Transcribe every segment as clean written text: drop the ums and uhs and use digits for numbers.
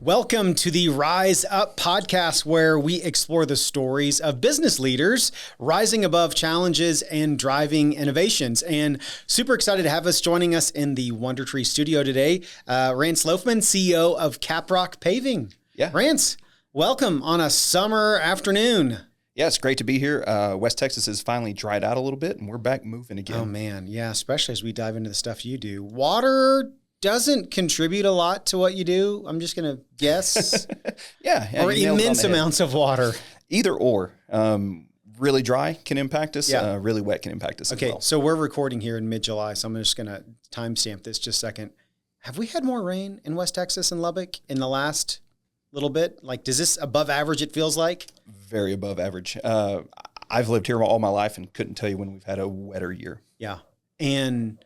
Welcome to the Rise Up podcast, where we explore the stories of business leaders rising above challenges and driving innovations. And super excited to have us joining us in the Wonder Tree studio today. Rance Loafman, CEO of Caprock Paving. Yeah. Rance, welcome on a summer afternoon. Yeah, it's great to be here. West Texas has finally dried out a little bit, and we're back moving again. Oh, man. Yeah, especially as we dive into the stuff you do. Water doesn't contribute a lot to what you do. I'm just going to guess. Yeah. Or immense amounts of water. Either or. Really dry can impact us. Yeah. Really wet can impact us as Okay, well. so we're recording here in mid-July, so I'm just going to timestamp this just a second. Have we had more rain in West Texas and Lubbock in the last little bit? Like, does this above average it feels like? Very above average. I've lived here all my life and couldn't tell you when we've had a wetter year. Yeah. And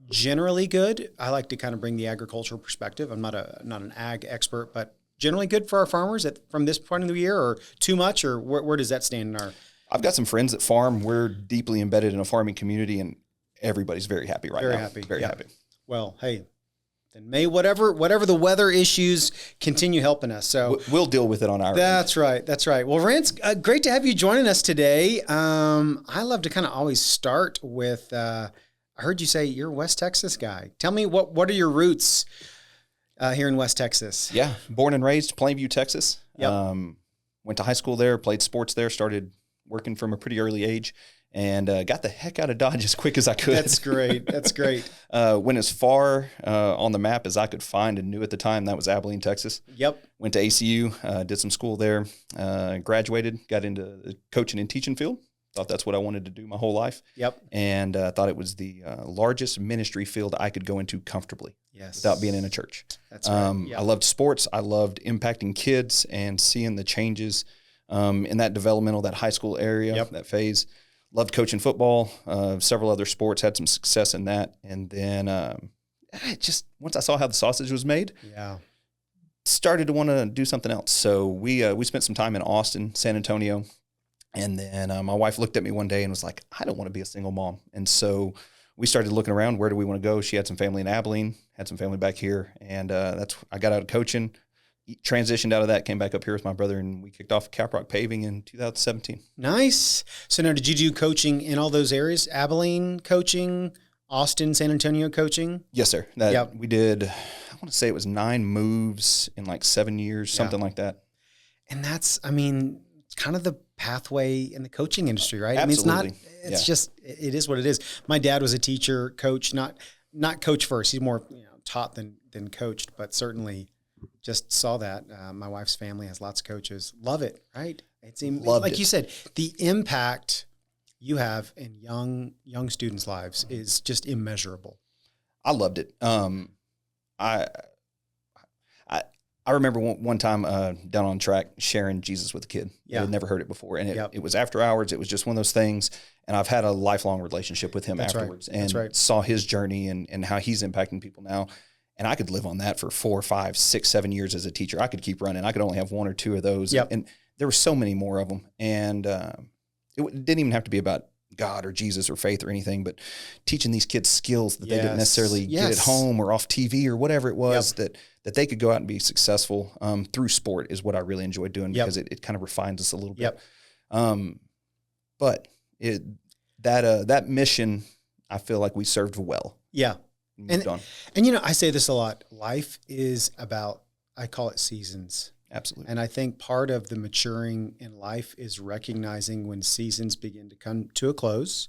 generally good. I like to kind of bring the agricultural perspective. I'm not an ag expert, but generally good for our farmers from this point of the year, or too much, or where does that stand in our... I've got some friends that farm. We're deeply embedded in a farming community, and everybody's very happy right now. Very happy. Well, hey, then may whatever the weather issues continue helping us. So we'll deal with it on our end. That's right. Well, Rance, great to have you joining us today. I love to kind of always start with... I heard you say you're a West Texas guy. Tell me, what are your roots here in West Texas? Yeah, born and raised Plainview, Texas. Yep. Went to high school there, played sports there, started working from a pretty early age, and got the heck out of Dodge as quick as I could. That's great. Went as far on the map as I could find and knew at the time. That was Abilene, Texas. Yep. Went to ACU, did some school there, graduated, got into the coaching and teaching field. Thought that's what I wanted to do my whole life. Yep. And thought it was the largest ministry field I could go into comfortably. Yes. Without being in a church. That's right. Yep. I loved sports. I loved impacting kids and seeing the changes in that developmental, that high school area, Yep. that phase. Loved coaching football, several other sports, had some success in that. And then once I saw how the sausage was made, started to want to do something else. So we spent some time in Austin, San Antonio. And then my wife looked at me one day and was like, I don't want to be a single mom. And so we started looking around, where do we want to go? She had some family in Abilene, had some family back here. And I got out of coaching, transitioned out of that, came back up here with my brother, and we kicked off Caprock Paving in 2017. Nice. So now, did you do coaching in all those areas? Abilene coaching, Austin, San Antonio coaching? Yes, sir. We did, I want to say it was 9 moves in like 7 years, something like that. And that's, kind of the pathway in the coaching industry, right? Absolutely. It is what it is. My dad was a teacher, coach, not coach first. He's more taught than coached, but certainly just saw that. My wife's family has lots of coaches. Love it, right? You said, the impact you have in young students' lives is just immeasurable. I loved it. I remember one time down on track sharing Jesus with a kid. Yeah. I had never heard it before. And it was after hours. It was just one of those things. And I've had a lifelong relationship with him afterwards. Right. And saw his journey and how he's impacting people now. And I could live on that for 4, 5, 6, 7 years as a teacher. I could keep running. I could only have 1 or 2 of those. Yep. And there were so many more of them. And it didn't even have to be about God or Jesus or faith or anything, but teaching these kids skills that they didn't necessarily get at home or off TV or whatever it was, that they could go out and be successful through sport is what I really enjoyed doing, because it kind of refines us a little bit. But that mission, I feel like we served well. Yeah. And I say this a lot. Life is about, I call it seasons. Absolutely. And I think part of the maturing in life is recognizing when seasons begin to come to a close,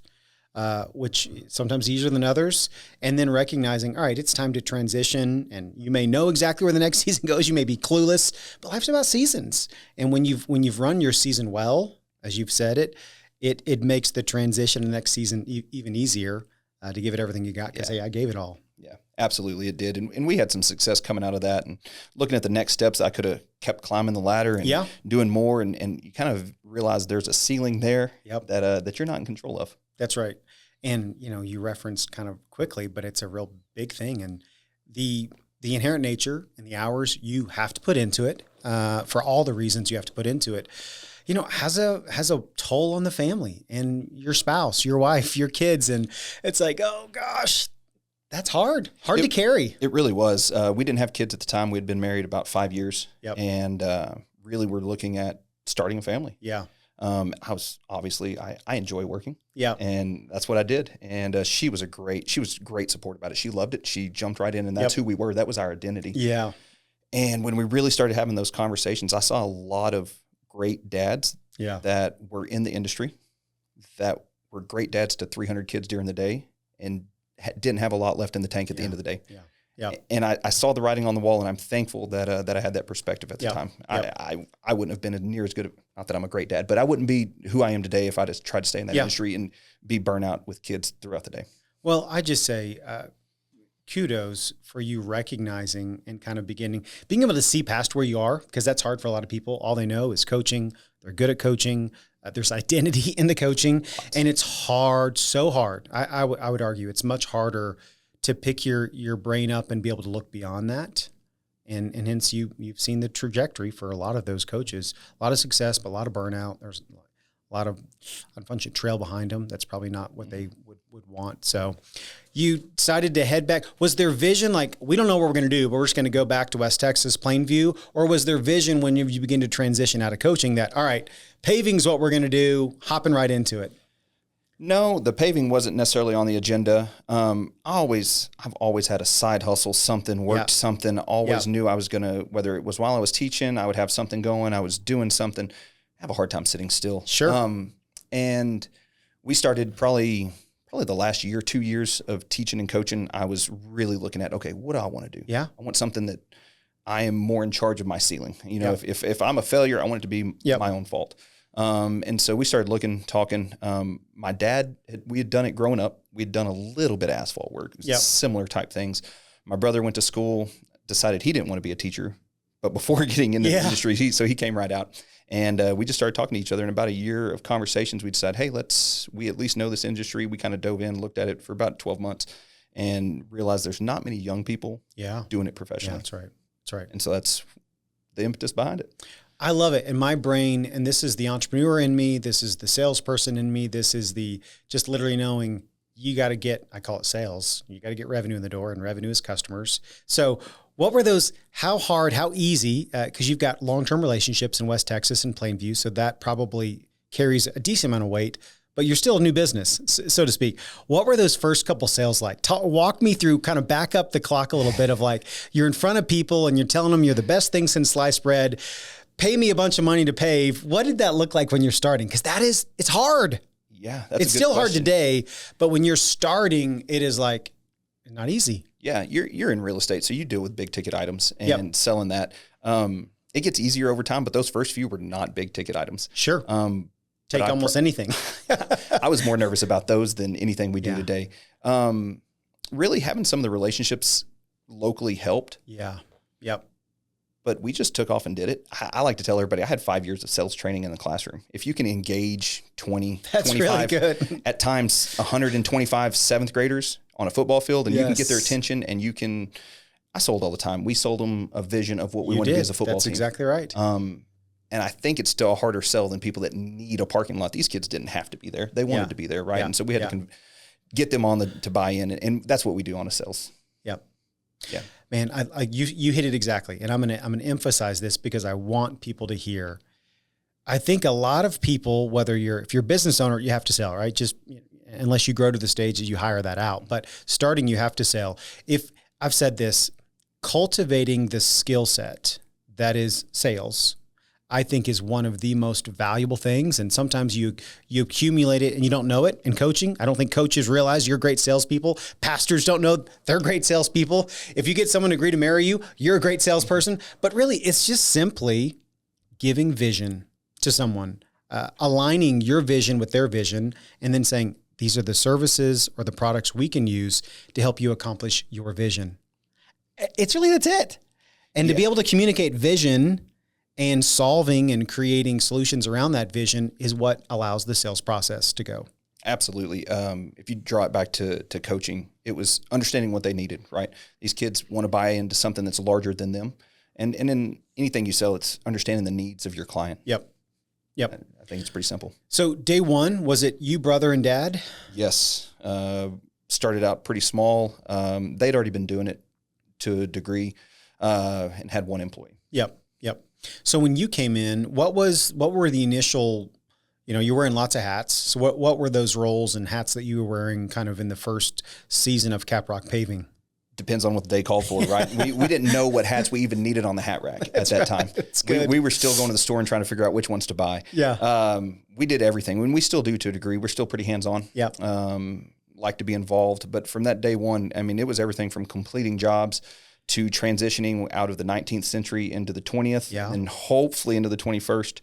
which sometimes easier than others, and then recognizing, all right, it's time to transition. And you may know exactly where the next season goes. You may be clueless, but life's about seasons. And when you've run your season well, as you've said it makes the transition to the next season even easier to give it everything you got, because hey, I gave it all. Yeah, absolutely it did. And we had some success coming out of that, and looking at the next steps. I could have kept climbing the ladder and doing more, and you kind of realize there's a ceiling there that you're not in control of. That's right. And, you referenced kind of quickly, but it's a real big thing. And the inherent nature and the hours you have to put into it, for all the reasons you have to put into it, has a toll on the family and your spouse, your wife, your kids. And it's like, oh gosh, That's hard to carry. It really was. We didn't have kids at the time. We had been married about 5 years, and really were looking at starting a family. Yeah. I was obviously I enjoy working. Yeah. And that's what I did. And she was great support about it. She loved it. She jumped right in, and that's who we were. That was our identity. Yeah. And when we really started having those conversations, I saw a lot of great dads that were in the industry, that were great dads to 300 kids during the day, and didn't have a lot left in the tank at the end of the day. Yeah. Yeah. And I saw the writing on the wall, and I'm thankful that I had that perspective at the time. I wouldn't have been near as good, not that I'm a great dad, but I wouldn't be who I am today if I just tried to stay in that industry and be burnout with kids throughout the day. Well, I just say kudos for you recognizing and kind of being able to see past where you are, because that's hard for a lot of people. All they know is coaching. They're good at coaching. There's identity in the coaching, and it's hard, so hard. I would argue it's much harder to pick your brain up and be able to look beyond that. And hence you've seen the trajectory for a lot of those coaches, a lot of success, but a lot of burnout. There's a lot of unfortunate trail behind them. That's probably not what they would want. So you decided to head back. Was their vision like, we don't know what we're going to do, but we're just going to go back to West Texas, Plainview? Or was their vision when you begin to transition out of coaching that, all right, paving's what we're going to do, hopping right into it? No, the paving wasn't necessarily on the agenda. I've always had a side hustle, worked something, always knew I was going to, whether it was while I was teaching, I would have something going, I was doing something. I have a hard time sitting still. Sure. And we started probably the last year, 2 years of teaching and coaching. I was really looking at, okay, what do I want to do? Yeah. I want something that I am more in charge of my ceiling. You know, if I'm a failure, I want it to be my own fault. And so we started looking, talking. My dad, we had done it growing up. We'd done a little bit of asphalt work, similar type things. My brother went to school, decided he didn't want to be a teacher, but before getting into the industry, he came right out. And we just started talking to each other. In about a year of conversations, we decided, hey, we at least know this industry. We kind of dove in, looked at it for about 12 months, and realized there's not many young people doing it professionally. Yeah, that's right. That's right. And so that's the impetus behind it. I love it. In my brain, and this is the entrepreneur in me, this is the salesperson in me, this is the just literally knowing you got to get, I call it sales, you got to get revenue in the door, and revenue is customers. So what were those, how hard, how easy, because you've got long-term relationships in West Texas and Plainview, so that probably carries a decent amount of weight, but you're still a new business, so to speak. What were those first couple sales like? Walk me through, kind of back up the clock a little bit of like, you're in front of people and you're telling them you're the best thing since sliced bread. Pay me a bunch of money to pave. What did that look like when you're starting? Because it's hard. Yeah, it's still hard today, but when you're starting, it is like not easy. Yeah, you're in real estate, so you deal with big ticket items and selling that. It gets easier over time, but those first few were not big ticket items. Sure. Take almost anything. I was more nervous about those than anything we do today. Really having some of the relationships locally helped. Yeah. Yep. But we just took off and did it. I like to tell everybody I had 5 years of sales training in the classroom. If you can engage 20, that's 25, really good. At times 125 seventh graders on a football field, and you can get their attention, and I sold all the time. We sold them a vision of what we wanted to be as a football team. That's exactly right. And I think it's still a harder sell than people that need a parking lot. These kids didn't have to be there. They wanted to be there, right? And so we had to get them to buy in, and that's what we do on a sales. Yep. Yeah. Man, you hit it exactly. And I'm gonna emphasize this because I want people to hear. I think a lot of people, if you're a business owner, you have to sell, right? Just unless you grow to the stage that you hire that out. But starting, you have to sell. If I've said this, cultivating the skill set that is sales, I think is one of the most valuable things. And sometimes you accumulate it and you don't know it in coaching. I don't think coaches realize you're great salespeople. Pastors don't know they're great salespeople. If you get someone to agree to marry you, you're a great salesperson. But really, it's just simply giving vision to someone, aligning your vision with their vision, and then saying, these are the services or the products we can use to help you accomplish your vision. That's it. And to be able to communicate vision and solving and creating solutions around that vision is what allows the sales process to go. Absolutely. If you draw it back to coaching, it was understanding what they needed, right? These kids want to buy into something that's larger than them. And in anything you sell, it's understanding the needs of your client. Yep. I think it's pretty simple. So day one, was it you, brother, and dad? Yes. started out pretty small. They'd already been doing it to a degree, and had one employee. Yep. So when you came in, what were the initial, you're wearing lots of hats. So what were those roles and hats that you were wearing kind of in the first season of Caprock Paving? Depends on what the day called for, right? we didn't know what hats we even needed on the hat rack at that time. That's good. We were still going to the store and trying to figure out which ones to buy. Yeah. We did everything. When we still do to a degree, we're still pretty hands-on. Yeah. Like to be involved. But from that day one, I mean, it was everything from completing jobs to transitioning out of the 19th century into the 20th, and hopefully into the 21st.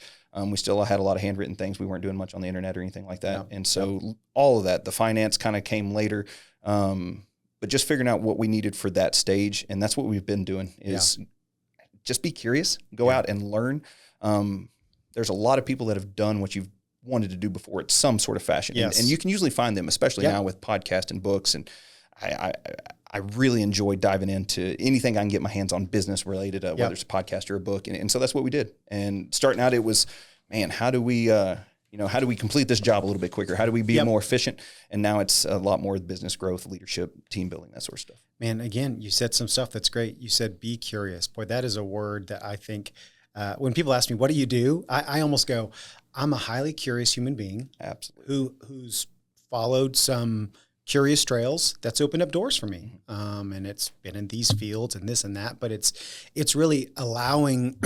We still had a lot of handwritten things. We weren't doing much on the internet or anything like that. And so all of that, the finance kind of came later. But just figuring out what we needed for that stage. And that's what we've been doing is just be curious, go out and learn. There's a lot of people that have done what you've wanted to do before at some sort of fashion. And you can usually find them, especially now with podcasts and books. And I really enjoy diving into anything I can get my hands on business related, whether it's a podcast or a book. And so that's what we did. And starting out, it was, man, how do we complete this job a little bit quicker? How do we be more efficient? And now it's a lot more business growth, leadership, team building, that sort of stuff. Man, again, you said some stuff that's great. You said, be curious. Boy, that is a word that I think when people ask me, what do you do? I almost go, I'm a highly curious human being. Absolutely. Who's followed some curious trails that's opened up doors for me. And it's been in these fields and this and that, but it's really allowing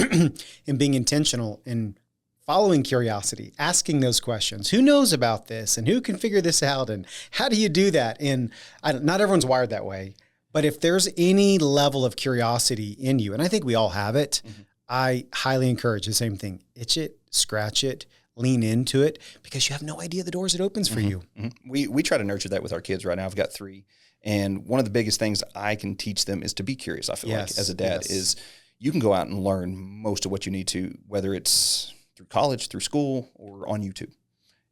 and being intentional in following curiosity, asking those questions. Who knows about this and who can figure this out? And how do you do that? And not everyone's wired that way, but if there's any level of curiosity in you, and I think we all have it, I highly encourage the same thing. Itch it, scratch it, lean into it, because you have no idea the doors it opens for you. We try to nurture that with our kids right now. I've got 3. And one of the biggest things I can teach them is to be curious. I feel like as a dad is you can go out and learn most of what you need to, whether it's through college, through school, or on YouTube.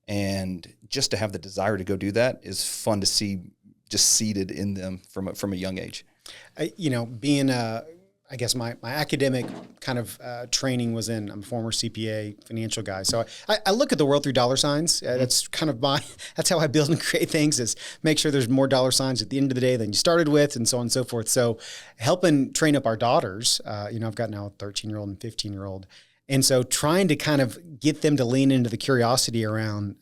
And just to have the desire to go do that is fun to see just seeded in them from a young age. Being I guess my academic kind of training was I'm a former CPA financial guy. So I look at the world through dollar signs. That's kind of that's how I build and create things, is make sure there's more dollar signs at the end of the day than you started with, and so on and so forth. So helping train up our daughters, I've got now a 13-year-old and 15-year-old. And so trying to kind of get them to lean into the curiosity around,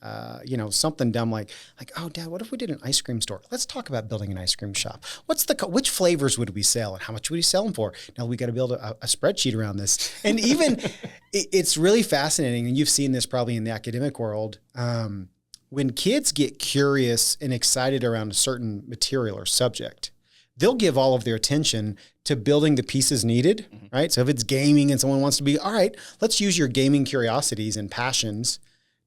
something dumb like, oh, Dad, what if we did an ice cream store? Let's talk about building an ice cream shop. Which flavors would we sell and how much would we sell them for? Now we got to build a spreadsheet around this. And even it's really fascinating. And you've seen this probably in the academic world. When kids get curious and excited around a certain material or subject, they'll give all of their attention to building the pieces needed, right? So if it's gaming and someone wants to be, all right, let's use your gaming curiosities and passions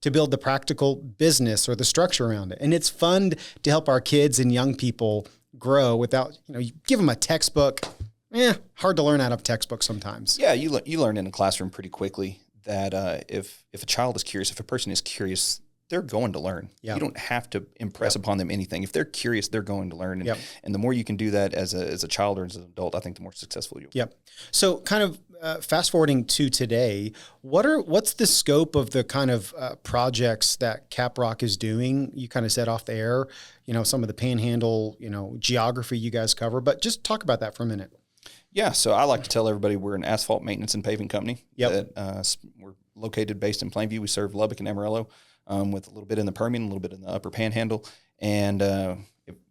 to build the practical business or the structure around it. And it's fun to help our kids and young people grow without, you give them a textbook. Hard to learn out of textbooks sometimes. Yeah, you learn in a classroom pretty quickly that if a child is curious, if a person is curious, they're going to learn. Yeah. You don't have to impress upon them anything. If they're curious, they're going to learn. And the more you can do that as a child or as an adult, I think the more successful you'll be. Yep. So kind of fast forwarding to today, what's the scope of the kind of projects that Caprock is doing? You kind of said off the air, some of the panhandle, geography you guys cover, but just talk about that for a minute. Yeah. So I like to tell everybody we're an asphalt maintenance and paving company. Yep. We're located based in Plainview. We serve Lubbock and Amarillo. With a little bit in the Permian, a little bit in the upper panhandle. And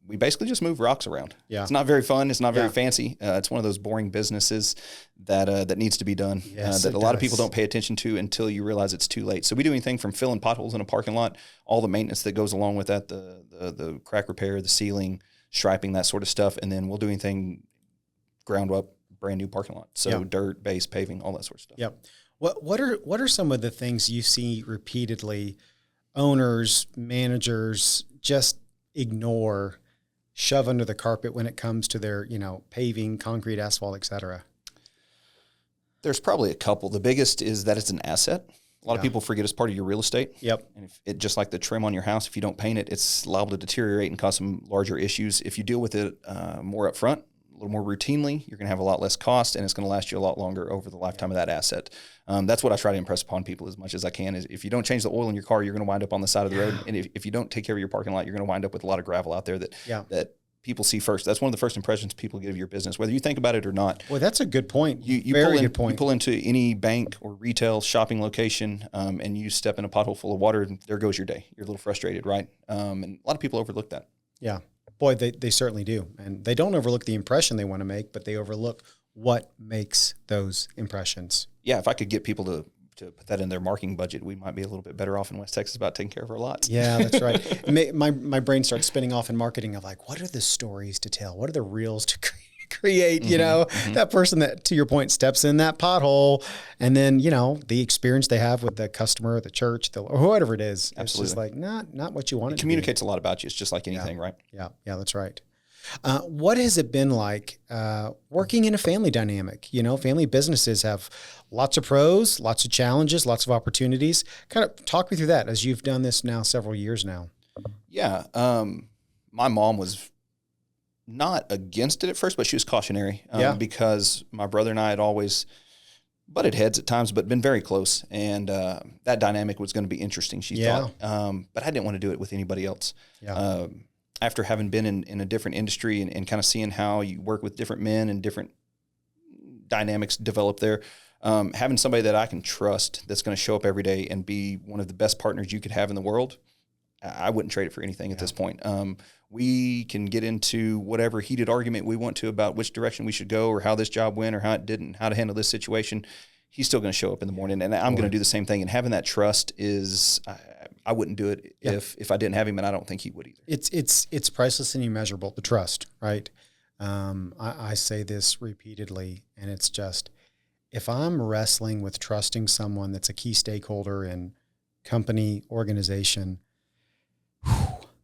we basically just move rocks around. Yeah. It's not very fun. It's not very fancy. It's one of those boring businesses that needs to be done, that a lot of people don't pay attention to until you realize it's too late. So we do anything from filling potholes in a parking lot, all the maintenance that goes along with that, the crack repair, the sealing, striping, that sort of stuff. And then we'll do anything ground up, brand new parking lot. So dirt, base, paving, all that sort of stuff. Yep. What are some of the things you see repeatedly owners, managers just ignore, shove under the carpet when it comes to their, paving, concrete, asphalt, et cetera? There's probably a couple. The biggest is that it's an asset. A lot of people forget it's part of your real estate. Yep. And if it, just like the trim on your house, if you don't paint it, it's liable to deteriorate and cause some larger issues. If you deal with it more up front, a little more routinely. You're going to have a lot less cost, and it's going to last you a lot longer over the lifetime of that asset. That's what I try to impress upon people as much as I can is if you don't change the oil in your car, you're going to wind up on the side of the road. And if you don't take care of your parking lot, you're going to wind up with a lot of gravel out there that people see first. That's one of the first impressions people get of your business, whether you think about it or not. Well, that's a good point. Good point. You pull into any bank or retail shopping location, and you step in a pothole full of water, and there goes your day. You're a little frustrated, right? And a lot of people overlook that. Yeah. Boy, they certainly do. And they don't overlook the impression they want to make, but they overlook what makes those impressions. Yeah, if I could get people to put that in their marketing budget, we might be a little bit better off in West Texas about taking care of our lots. Yeah, that's right. My brain starts spinning off in marketing of like, what are the stories to tell? What are the reels to create? You know, that person that, to your point, steps in that pothole, and then, you know, the experience they have with the customer, the church, or whatever it is. Absolutely. It's just like, not what you want. It communicates a lot about you. It's just like anything, right? Yeah, that's right. What has it been like working in a family dynamic? You know, family businesses have lots of pros, lots of challenges, lots of opportunities. Kind of talk me through that as you've done this now several years now. Yeah. My mom was not against it at first, but she was cautionary because my brother and I had always butted heads at times, but been very close. And that dynamic was going to be interesting, she thought. But I didn't want to do it with anybody else. Yeah. After having been in a different industry and kind of seeing how you work with different men and different dynamics develop there, having somebody that I can trust that's going to show up every day and be one of the best partners you could have in the world, I wouldn't trade it for anything at this point. We can get into whatever heated argument we want to about which direction we should go or how this job went or how it didn't, how to handle this situation. He's still going to show up in the morning, and I'm going to do the same thing. And having that trust is, I wouldn't do it if I didn't have him, and I don't think he would either. It's priceless and immeasurable, the trust, right? I say this repeatedly, and it's just, if I'm wrestling with trusting someone that's a key stakeholder in company, organization,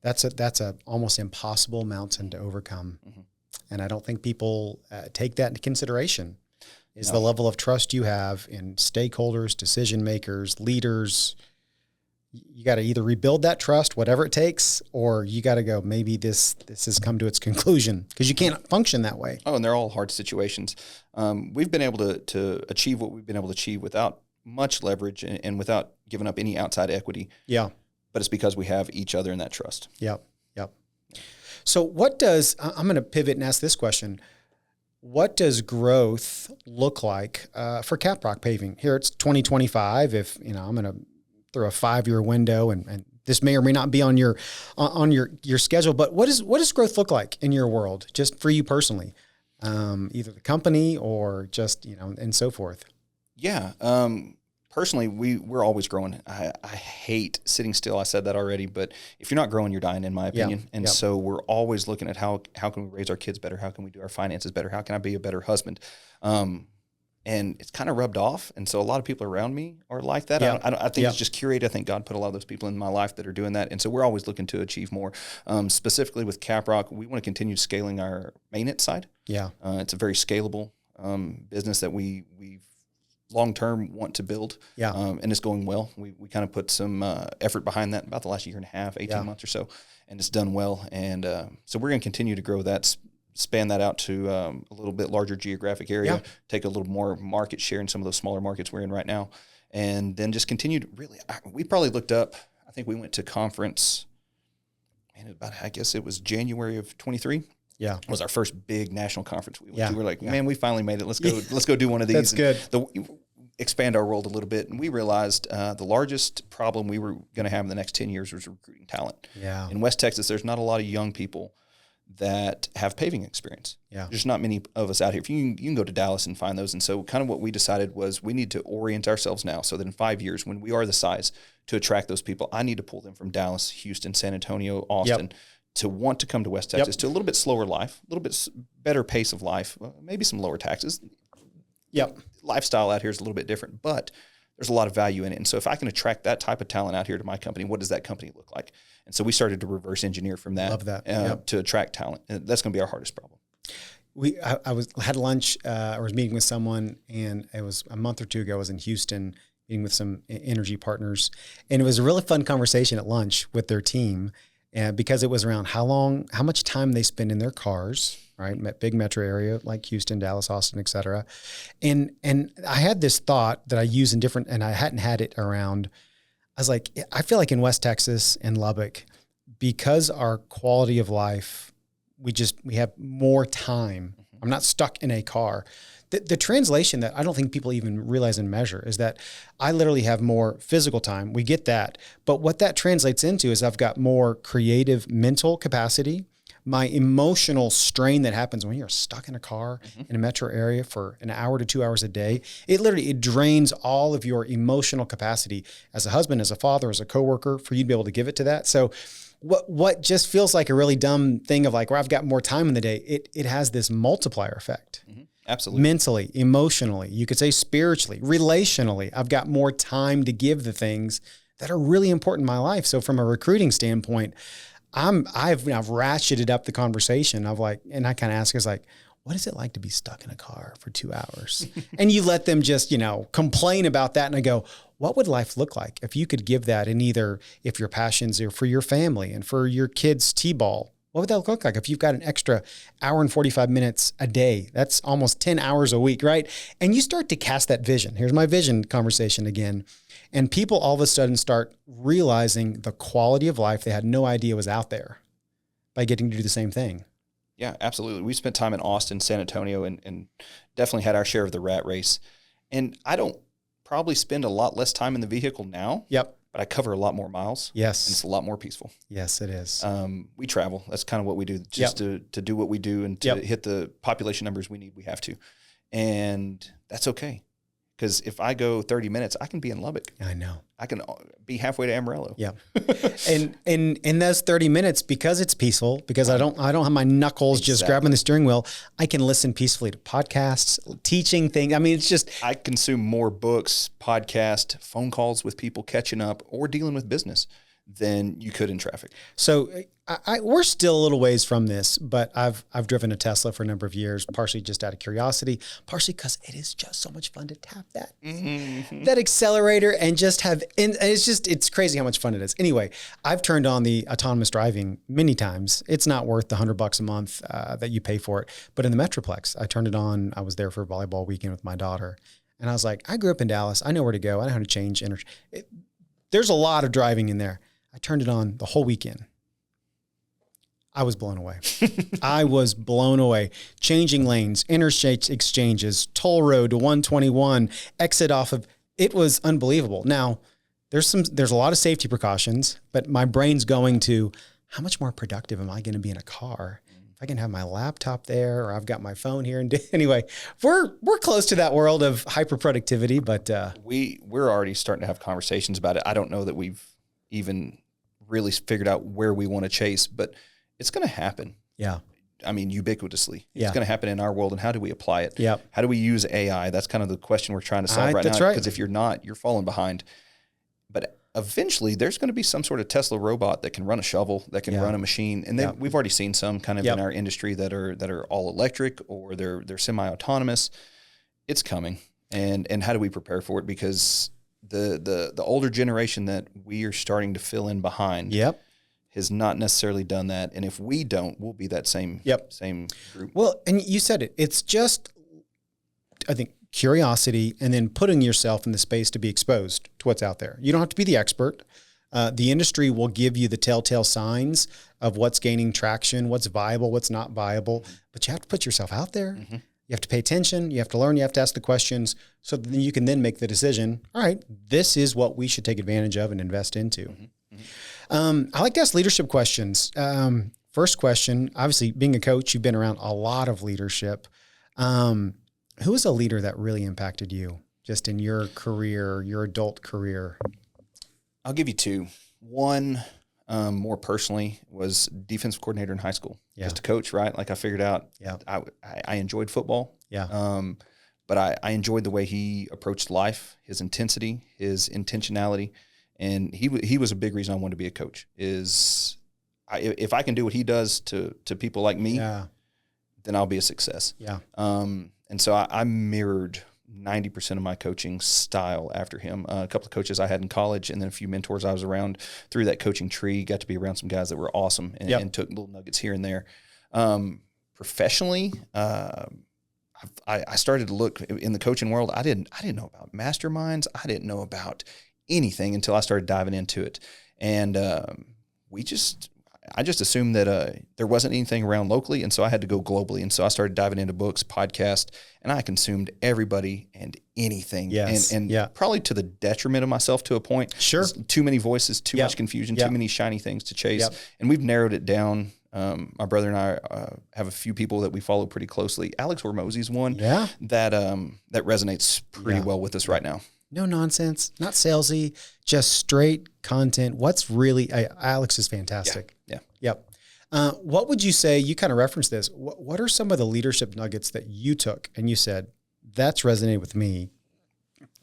that's a almost impossible mountain to overcome. Mm-hmm. And I don't think people take that into consideration. Is the level of trust you have in stakeholders, decision makers, leaders. You got to either rebuild that trust, whatever it takes, or you got to go, maybe this has come to its conclusion, because you can't function that way. Oh, and they're all hard situations. We've been able to achieve what we've been able to achieve without much leverage and without giving up any outside equity. Yeah. But it's because we have each other in that trust. Yep. So I'm going to pivot and ask this question. What does growth look like for Caprock Paving? Here it's 2025. If, you know, I'm going to throw a 5-year window, and this may or may not be on your schedule, but what does growth look like in your world, just for you personally, either the company or just, you know, and so forth? Yeah. Personally, we're always growing. I hate sitting still. I said that already, but if you're not growing, you're dying, in my opinion. And so we're always looking at how can we raise our kids better? How can we do our finances better? How can I be a better husband? And it's kind of rubbed off. And so a lot of people around me are like that. Yeah. I think it's just curated. I think God put a lot of those people in my life that are doing that. And so we're always looking to achieve more. Specifically with Caprock, we want to continue scaling our maintenance side. Yeah. It's a very scalable business that we've long-term want to build. Yeah. And it's going well. We kind of put some effort behind that about the last year and a half, 18 months or so, and it's done well. And so we're going to continue to grow that, span that out to a little bit larger geographic area, take a little more market share in some of those smaller markets we're in right now, and then just continue to really, we probably looked up, I think we went to conference, I guess it was January of 23. Yeah, was our first big national conference we went to. We're like, man, we finally made it. Let's go do one of these. That's good. Expand our world a little bit, and we realized the largest problem we were going to have in the next 10 years was recruiting talent. Yeah, in West Texas, there's not a lot of young people that have paving experience. Yeah, there's not many of us out here. If you can go to Dallas and find those, and so kind of what we decided was we need to orient ourselves now, so that in 5 years, when we are the size to attract those people, I need to pull them from Dallas, Houston, San Antonio, Austin. Yep. To want to come to West Texas, to a little bit slower life, a little bit better pace of life, maybe some lower taxes. Yep. Lifestyle out here is a little bit different, but there's a lot of value in it. And so if I can attract that type of talent out here to my company, what does that company look like? And so we started to reverse engineer from that, to attract talent. And that's going to be our hardest problem. I had lunch, I was meeting with someone, and it was a month or two ago. I was in Houston meeting with some energy partners, and it was a really fun conversation at lunch with their team. and because it was around how much time they spend in their cars, right? Big metro area like Houston, Dallas, Austin, et cetera. And I had this thought that I use in different, and I hadn't had it around. I was like, I feel like in West Texas and Lubbock, because our quality of life, we have more time. I'm not stuck in a car. The translation that I don't think people even realize and measure is that I literally have more physical time. We get that. But what that translates into is I've got more creative mental capacity. My emotional strain that happens when you're stuck in a car in a metro area for an hour to 2 hours a day, it drains all of your emotional capacity as a husband, as a father, as a coworker, for you to be able to give it to that. So what just feels like a really dumb thing of like, where I've got more time in the day, it has this multiplier effect. Absolutely. Mentally, emotionally, you could say spiritually, relationally, I've got more time to give the things that are really important in my life. So from a recruiting standpoint, I've ratcheted up the conversation of like, and I kind of ask us like, what is it like to be stuck in a car for 2 hours? And you let them just, complain about that. And I go, what would life look like if you could give that in either, if your passions are for your family and for your kids' T-ball, what would that look like if you've got an extra hour and 45 minutes a day? That's almost 10 hours a week, right? And you start to cast that vision. Here's my vision conversation again. And people all of a sudden start realizing the quality of life they had no idea was out there by getting to do the same thing. Yeah, absolutely. We spent time in Austin, San Antonio, and definitely had our share of the rat race. And I don't probably spend a lot less time in the vehicle now. Yep. But I cover a lot more miles. Yes. And it's a lot more peaceful. Yes, it is. We travel. That's kind of what we do. Just to do what we do and to hit the population numbers we need, we have to. And that's okay. Because if I go 30 minutes, I can be in Lubbock. I know. I can be halfway to Amarillo. Yeah. and in those 30 minutes, because it's peaceful, because I don't have my knuckles just grabbing the steering wheel, I can listen peacefully to podcasts, teaching things. I mean, it's just, I consume more books, podcasts, phone calls with people catching up or dealing with business than you could in traffic. So we're still a little ways from this, but I've driven a Tesla for a number of years, partially just out of curiosity, partially because it is just so much fun to tap that accelerator and just have, and it's crazy how much fun it is. Anyway, I've turned on the autonomous driving many times. It's not worth the $100 a month that you pay for it. But in the Metroplex, I turned it on. I was there for a volleyball weekend with my daughter. And I was like, I grew up in Dallas. I know where to go. I know how to change energy. There's a lot of driving in there. I turned it on the whole weekend. I was blown away. I was blown away. Changing lanes, interstate exchanges, toll road to 121, exit off of, it was unbelievable. Now, there's a lot of safety precautions, but my brain's going to, how much more productive am I going to be in a car? If I can have my laptop there, or I've got my phone here. And anyway, we're close to that world of hyper productivity, but we're already starting to have conversations about it. I don't know that we've even really figured out where we want to chase, but it's going to happen. Yeah. I mean, ubiquitously. It's going to happen in our world. And how do we apply it? Yeah. How do we use AI? That's kind of the question we're trying to solve right now. Because if you're not, you're falling behind. But eventually there's going to be some sort of Tesla robot that can run a shovel, that can run a machine. And we've already seen some kind of in our industry that are all electric or they're semi-autonomous. It's coming. And how do we prepare for it? Because the older generation that we are starting to fill in behind has not necessarily done that. And if we don't, we'll be that same group. Well, and you said it. It's just, I think, curiosity and then putting yourself in the space to be exposed to what's out there. You don't have to be the expert. The industry will give you the telltale signs of what's gaining traction, what's viable, what's not viable. But you have to put yourself out there. Mm-hmm. You have to pay attention. You have to learn. You have to ask the questions so that you can then make the decision. All right, this is what we should take advantage of and invest into. Mm-hmm. I like to ask leadership questions. First question, obviously being a coach, you've been around a lot of leadership. Who is a leader that really impacted you just in your career, your adult career? I'll give you two. One, more personally, was defensive coordinator in high school. Yeah. Just a coach, right? Like I figured out I enjoyed football. Yeah. But I enjoyed the way he approached life, his intensity, his intentionality. And he was a big reason I wanted to be a coach. If I can do what he does to people like me, then I'll be a success. Yeah. And so I mirrored 90% of my coaching style after him. A couple of coaches I had in college, and then a few mentors I was around through that coaching tree. Got to be around some guys that were awesome and took little nuggets here and there. Professionally, I started to look in the coaching world. I didn't know about masterminds. I didn't know about anything until I started diving into it. And I just assumed that there wasn't anything around locally, and so I had to go globally. And so I started diving into books, podcasts, and I consumed everybody and anything. Yes. And probably to the detriment of myself to a point. Sure. Too many voices, too much confusion, too many shiny things to chase. And we've narrowed it down. My brother and I have a few people that we follow pretty closely. Alex Hormozy's one that resonates pretty well with us right now. No nonsense, not salesy, just straight content. What's really, Alex is fantastic. Yeah. Yep. What would you say, you kind of referenced this, what are some of the leadership nuggets that you took and you said, that's resonated with me,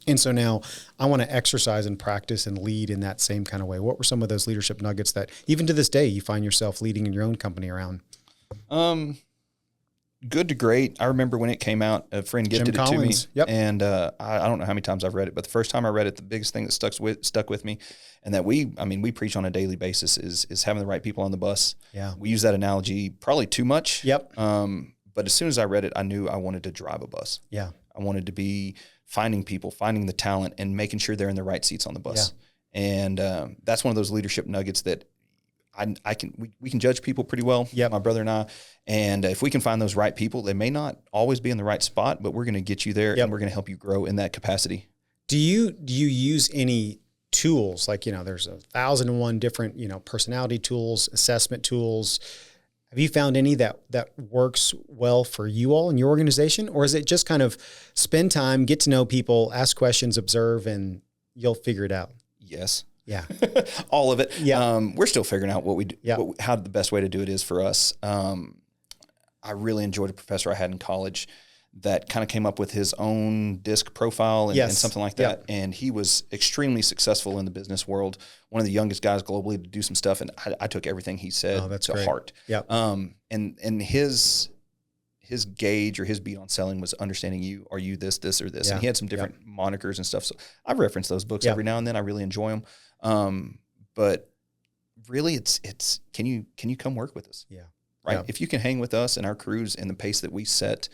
and so now I want to exercise and practice and lead in that same kind of way? What were some of those leadership nuggets that even to this day you find yourself leading in your own company around? Good to Great. I remember when it came out, a friend gifted it to me. Yep. And I don't know how many times I've read it, but the first time I read it, the biggest thing that stuck with me, and that we preach on a daily basis is having the right people on the bus. Yeah. We use that analogy probably too much. Yep. But as soon as I read it, I knew I wanted to drive a bus. Yeah. I wanted to be finding people, finding the talent, and making sure they're in the right seats on the bus. Yeah. And that's one of those leadership nuggets that we can judge people pretty well. Yeah, my brother and I. And if we can find those right people, they may not always be in the right spot, but we're going to get you there and we're going to help you grow in that capacity. Do you use any tools? Like, there's 1,001 different, personality tools, assessment tools. Have you found any that works well for you all in your organization? Or is it just kind of spend time, get to know people, ask questions, observe, and you'll figure it out? Yes. Yeah. All of it. Yeah. We're still figuring out what we do, how the best way to do it is for us. I really enjoyed a professor I had in college that kind of came up with his own disc profile and something like that. Yep. And he was extremely successful in the business world. One of the youngest guys globally to do some stuff. And I took everything he said to heart. Yep. And his gauge or his beat on selling was understanding you. Are you this, or this? Yeah. And he had some different monikers and stuff. So I reference those books every now and then. I really enjoy them. But really it's can you come work with us? Yeah. Right. Yeah. If you can hang with us and our crews and the pace that we set,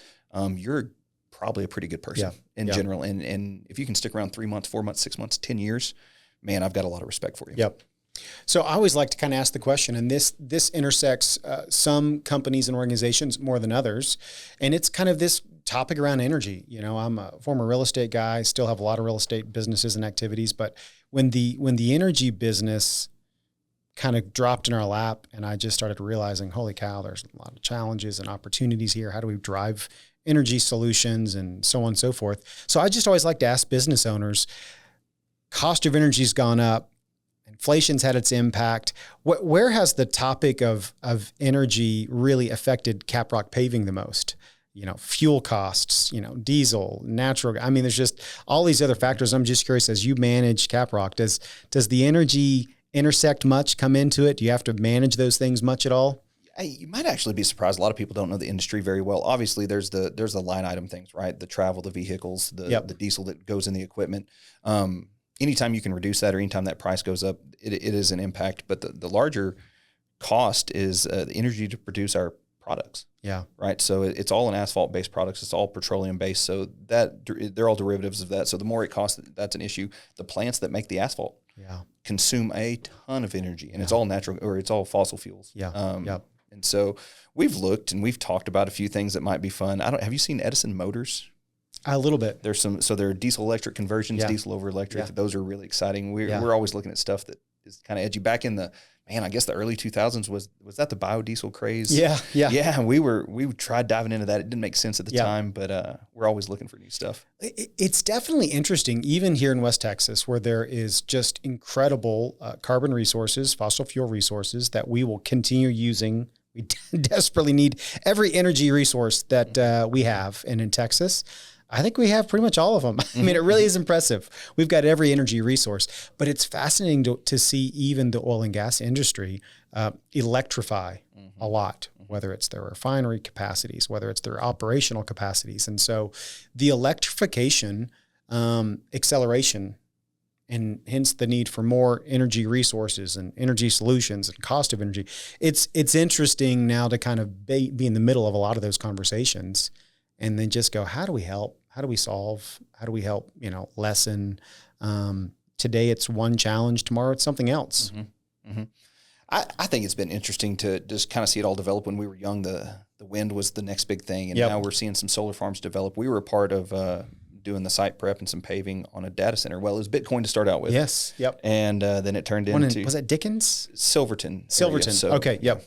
you're probably a pretty good person in general. And if you can stick around 3 months, 4 months, 6 months, 10 years, man, I've got a lot of respect for you. Yep. So I always like to kind of ask the question, and this intersects some companies and organizations more than others. And it's kind of this topic around energy. I'm a former real estate guy, still have a lot of real estate businesses and activities, but when the energy business kind of dropped in our lap and I just started realizing, holy cow, there's a lot of challenges and opportunities here. How do we drive energy solutions and so on and so forth? So I just always like to ask business owners, cost of energy's gone up, inflation's had its impact. Where has the topic of energy really affected Caprock Paving the most? Fuel costs, diesel, natural. There's just all these other factors. I'm just curious, as you manage Caprock, does the energy intersect much, come into it? Do you have to manage those things much at all? You might actually be surprised. A lot of people don't know the industry very well. Obviously, there's the line item things, right? The travel, the vehicles, the diesel that goes in the equipment. Anytime you can reduce that or anytime that price goes up, it is an impact. But the larger cost is the energy to produce our products. Yeah. Right. So it's all an asphalt-based products. It's all petroleum-based. So they're all derivatives of that. So the more it costs, that's an issue. The plants that make the asphalt consume a ton of energy, and it's all natural, or it's all fossil fuels. Yeah. And so we've looked and we've talked about a few things that might be fun. Have you seen Edison Motors? A little bit. There are diesel electric conversions, diesel over electric. Yeah. Those are really exciting. We're always looking at stuff that is kind of edgy. Back in the early 2000s, was that the biodiesel craze? Yeah. Yeah. We tried diving into that. It didn't make sense at the time, but we're always looking for new stuff. It's definitely interesting, even here in West Texas, where there is just incredible carbon resources, fossil fuel resources that we will continue using. We desperately need every energy resource that we have. And in Texas, I think we have pretty much all of them. It really is impressive. We've got every energy resource, but it's fascinating to see even the oil and gas industry electrify a lot. whether it's their refinery capacities, whether it's their operational capacities. And so the electrification, acceleration, and hence the need for more energy resources and energy solutions and cost of energy. It's interesting now to kind of be in the middle of a lot of those conversations and then just go, how do we help? How do we solve? How do we help, lessen? Today it's one challenge, tomorrow it's something else. Mm-hmm. Mm-hmm. I think it's been interesting to just kind of see it all develop. When we were young, the wind was the next big thing, and now we're seeing some solar farms develop. We were a part of doing the site prep and some paving on a data center. Well, it was Bitcoin to start out with. Yes. Yep. And then it turned into... Was that Dickens? Silverton. Silverton. So, okay. Yep.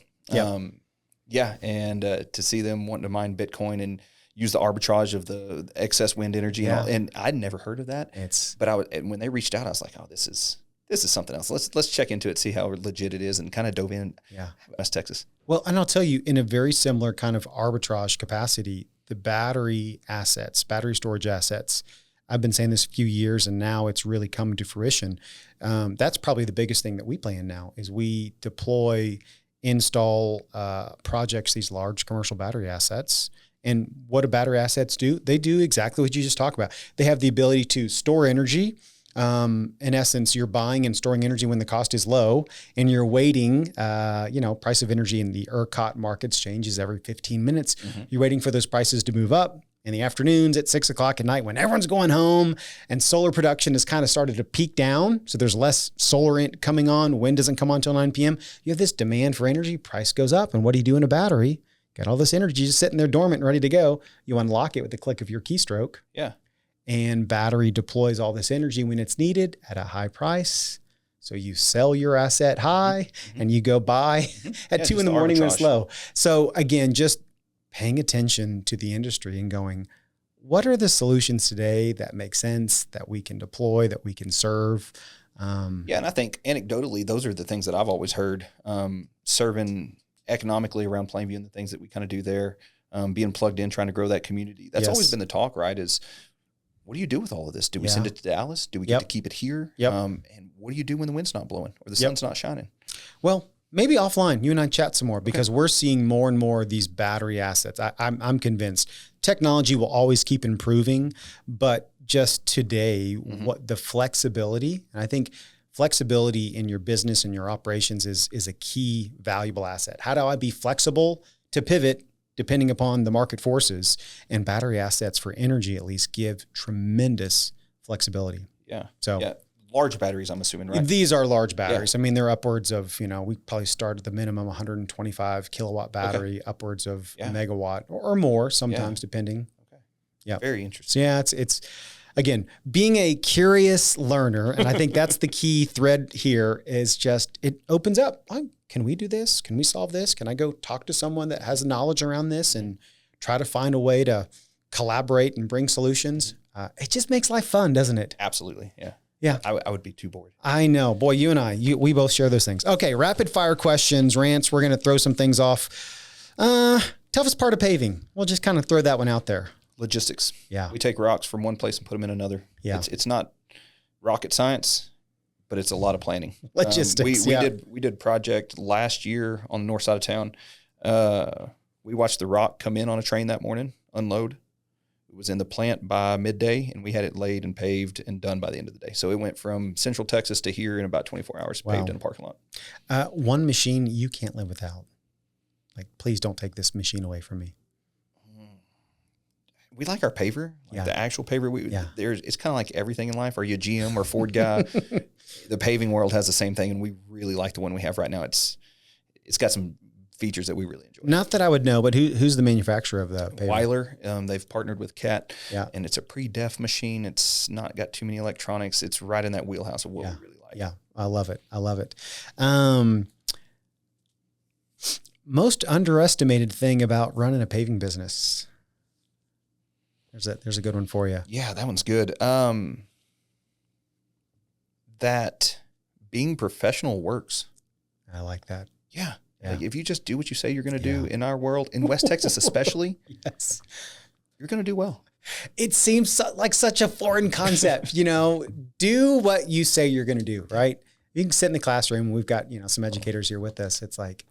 Yeah. And to see them wanting to mine Bitcoin and use the arbitrage of the excess wind energy. And I'd never heard of that. But when they reached out, I was like, oh, this is something else. Let's check into it, see how legit it is, and kind of dove in. West Texas. Well, and I'll tell you, in a very similar kind of arbitrage capacity, the battery storage assets, I've been saying this a few years, and now it's really coming to fruition. That's probably the biggest thing that we play in now is we deploy, install projects, these large commercial battery assets. And what do battery assets do? They do exactly what you just talked about. They have the ability to store energy. In essence, you're buying and storing energy when the cost is low, and you're waiting, price of energy in the ERCOT markets changes every 15 minutes. Mm-hmm. You're waiting for those prices to move up in the afternoons at 6 o'clock at night when everyone's going home and solar production has kind of started to peak down. So there's less solar coming on. Wind doesn't come on until 9 p.m. You have this demand for energy, price goes up. And what do you do in a battery? Got all this energy just sitting there dormant and ready to go. You unlock it with the click of your keystroke. Yeah. And battery deploys all this energy when it's needed at a high price. So you sell your asset high and you go buy at 2 in the morning when it's low. So again, just paying attention to the industry and going, what are the solutions today that make sense, that we can deploy, that we can serve? And I think anecdotally, those are the things that I've always heard, serving economically around Plainview and the things that we kind of do there, being plugged in, trying to grow that community. That's always been the talk, right? Is what do you do with all of this? Do we send it to Dallas? Do we get to keep it here? Yep. And what do you do when the wind's not blowing or the sun's not shining? Well, maybe offline, you and I chat some more because we're seeing more and more of these battery assets. I'm convinced technology will always keep improving, but just today, what the flexibility, and I think flexibility in your business and your operations is a key valuable asset. How do I be flexible to pivot depending upon the market forces? And battery assets for energy at least give tremendous flexibility. Yeah. So large batteries, I'm assuming, right? These are large batteries. I mean, they're upwards of, we probably start at the minimum 125 kilowatt battery, upwards of a megawatt or more sometimes depending. Okay. Yeah. Very interesting. So yeah, it's again, being a curious learner. And I think that's the key thread here is just, it opens up. Can we do this? Can we solve this? Can I go talk to someone that has knowledge around this and try to find a way to collaborate and bring solutions? It just makes life fun, doesn't it? Absolutely. Yeah. Yeah. I would be too bored. I know. Boy, you and I, we both share those things. Okay. Rapid fire questions, rants. We're going to throw some things off. Toughest part of paving. We'll just kind of throw that one out there. Logistics. Yeah. We take rocks from one place and put them in another. Yeah. It's not rocket science, but it's a lot of planning. Logistics. We did project last year on the north side of town. We watched the rock come in on a train that morning, unload. It was in the plant by midday, and we had it laid and paved and done by the end of the day. So it went from Central Texas to here in about 24 hours, paved in a parking lot. One machine you can't live without. Like, please don't take this machine away from me. We like our paver, the actual paver. It's kind of like everything in life. Are you a GM or Ford guy? The paving world has the same thing, and we really like the one we have right now. It's got some features that we really enjoy. Not that I would know, but who's the manufacturer of the paver? Weiler. They've partnered with Cat, and it's a pre-def machine. It's not got too many electronics. It's right in that wheelhouse of what we really like. Yeah, I love it. Most underestimated thing about running a paving business. There's a good one for you. Yeah, that one's good. That being professional works. I like that. Yeah. Like if you just do what you say you're going to do in our world, in West Texas especially, you're going to do well. It seems like such a foreign concept, do what you say you're going to do, right? You can sit in the classroom. We've got, some educators here with us. It's like,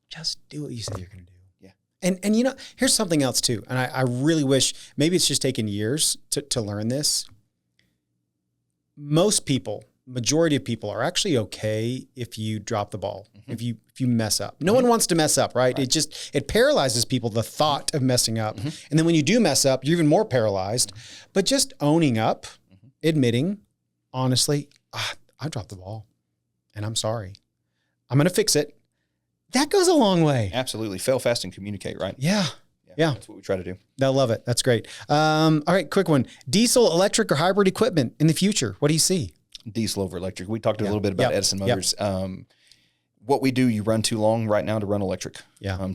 just do what you say you're going to do. Yeah. And you know, here's something else too. And I really wish, maybe it's just taken years to learn this. Most people, majority of people are actually okay if you drop the ball, if you mess up. No one wants to mess up, right? It paralyzes people, the thought of messing up. And then when you do mess up, you're even more paralyzed. But just owning up, admitting, honestly, I dropped the ball and I'm sorry. I'm going to fix it. That goes a long way. Absolutely. Fail fast and communicate, right? Yeah. That's what we try to do. They'll love it. That's great. All right, quick one. Diesel, electric, or hybrid equipment in the future? What do you see? Diesel over electric. We talked a little bit about Edison Motors. What we do, you run too long right now to run electric.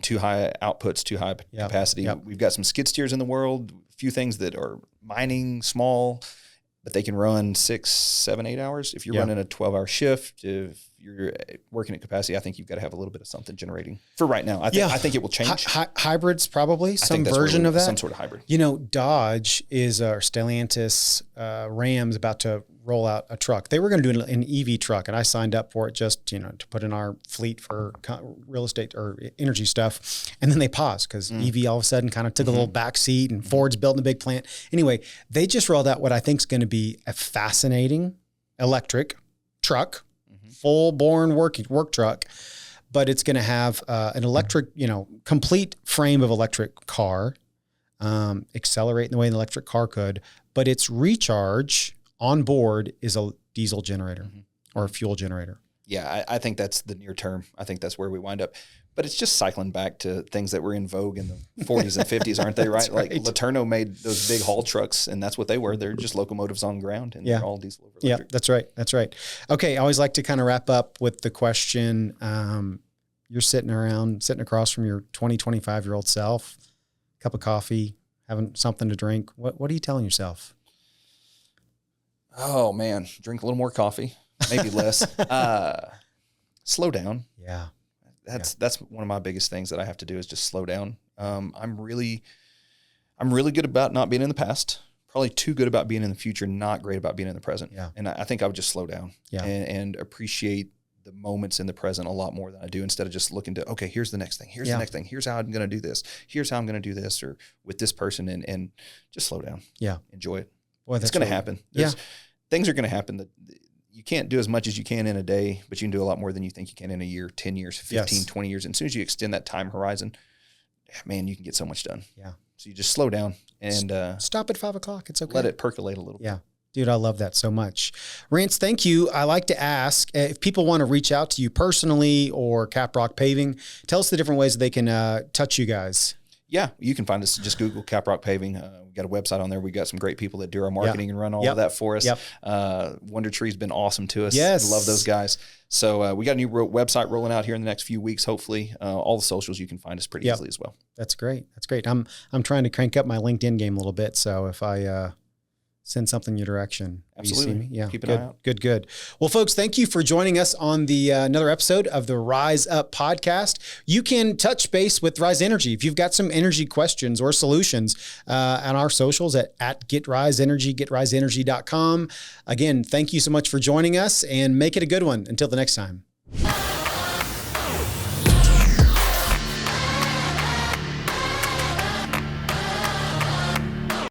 Too high outputs, too high capacity. We've got some skid steers in the world, a few things that are mining, small, but they can run 6, 7, 8 hours. If you're running a 12-hour shift, if you're working at capacity, I think you've got to have a little bit of something generating for right now. I think it will change. Hybrids, probably, some version of that. Some sort of hybrid. You know, Dodge or Stellantis, Ram's about to roll out a truck. They were going to do an EV truck, and I signed up for it just, to put in our fleet for real estate or energy stuff. And then they paused because EV all of a sudden kind of took a little back seat, and Ford's building a big plant. Anyway, they just rolled out what I think is going to be a fascinating electric truck, full-born work truck, but it's going to have an electric, complete frame of electric car, accelerate in the way an electric car could, but its recharge on board is a diesel generator or a fuel generator. Yeah, I think that's the near term. I think that's where we wind up. But it's just cycling back to things that were in vogue in the 40s and 50s, aren't they, right? Like Laterno made those big haul trucks, and that's what they were. They're just locomotives on ground, and they're all diesel over electric. Yeah, that's right. Okay, I always like to kind of wrap up with the question, you're sitting across from your 20, 25-year-old self, cup of coffee, having something to drink. What are you telling yourself? Oh, man, drink a little more coffee, maybe less. Slow down. Yeah. That's one of my biggest things that I have to do is just slow down. I'm really good about not being in the past, probably too good about being in the future, not great about being in the present. Yeah. And I think I would just slow down and appreciate the moments in the present a lot more than I do, instead of just looking to, okay, here's the next thing. Here's the next thing. Here's how I'm going to do this. Here's how I'm going to do this, or with this person, and just slow down. Yeah. Enjoy it. Boy, it's going to happen. Things are going to happen that you can't do as much as you can in a day, but you can do a lot more than you think you can in a year, 10 years, 15, 20 years. And as soon as you extend that time horizon, man, you can get so much done. Yeah. So you just slow down and stop at 5 o'clock. It's okay. Let it percolate a little bit. Yeah. Dude, I love that so much. Rance, thank you. I like to ask if people want to reach out to you personally or Caprock Paving, tell us the different ways that they can touch you guys. Yeah, you can find us. Just Google Caprock Paving. We've got a website on there. We've got some great people that do our marketing and run all of that for us. Wonder Tree's been awesome to us. Yes. Love those guys. So we got a new website rolling out here in the next few weeks, hopefully. All the socials, you can find us pretty easily as well. That's great. That's great. I'm trying to crank up my LinkedIn game a little bit. So if I send something your direction. Absolutely. You see me? Yeah. Keep an eye out. Good. Well, folks, thank you for joining us on the another episode of the Rise Up podcast. You can touch base with Rise Energy if you've got some energy questions or solutions on our socials at GetRiseEnergy, GetRiseEnergy.com. Again, thank you so much for joining us, and make it a good one. Until the next time.